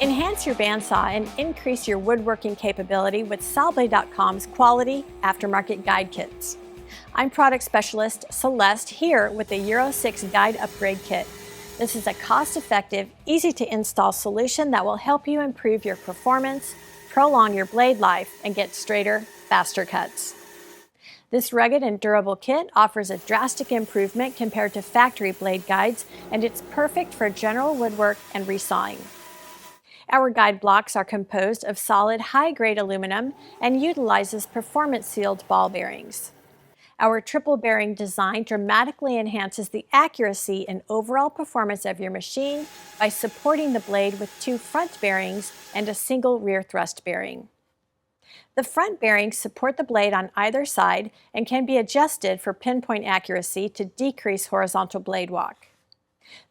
Enhance your bandsaw and increase your woodworking capability with Sawblade.com's quality aftermarket guide kits. I'm product specialist Celeste here with the EURO6 Guide Upgrade Kit. This is a cost-effective, easy-to-install solution that will help you improve your performance, prolong your blade life, and get straighter, faster cuts. This rugged and durable kit offers a drastic improvement compared to factory blade guides, and it's perfect for general woodwork and resawing. Our guide blocks are composed of solid high-grade aluminum and utilizes performance-sealed ball bearings. Our triple bearing design dramatically enhances the accuracy and overall performance of your machine by supporting the blade with 2 front bearings and a single rear thrust bearing. The front bearings support the blade on either side and can be adjusted for pinpoint accuracy to decrease horizontal blade walk.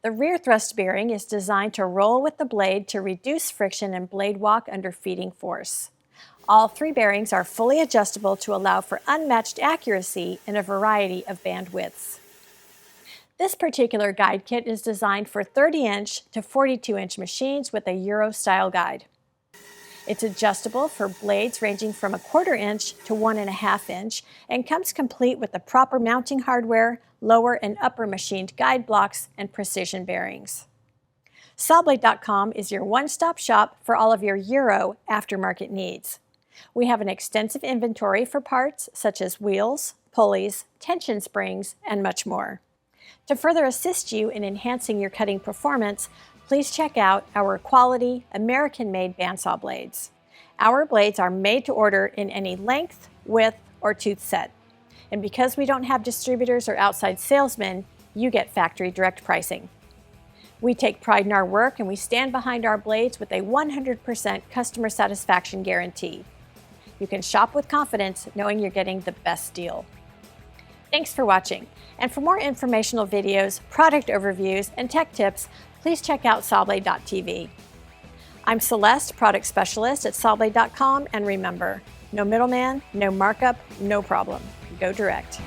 The rear thrust bearing is designed to roll with the blade to reduce friction and blade walk under feeding force. All 3 bearings are fully adjustable to allow for unmatched accuracy in a variety of band widths. This particular guide kit is designed for 30-inch to 42-inch machines with a Euro-style guide. It's adjustable for blades ranging from 1/4 inch to 1.5 inch and comes complete with the proper mounting hardware, lower and upper machined guide blocks, and precision bearings. Sawblade.com is your one-stop shop for all of your Euro aftermarket needs. We have an extensive inventory for parts such as wheels, pulleys, tension springs, and much more. To further assist you in enhancing your cutting performance, please check out our quality, American-made bandsaw blades. Our blades are made to order in any length, width, or tooth set. And because we don't have distributors or outside salesmen, you get factory direct pricing. We take pride in our work and we stand behind our blades with a 100% customer satisfaction guarantee. You can shop with confidence knowing you're getting the best deal. Thanks for watching, and for more informational videos, product overviews, and tech tips, please check out Sawblade.tv. I'm Celeste, product specialist at Sawblade.com, and remember, no middleman, no markup, no problem. Go direct.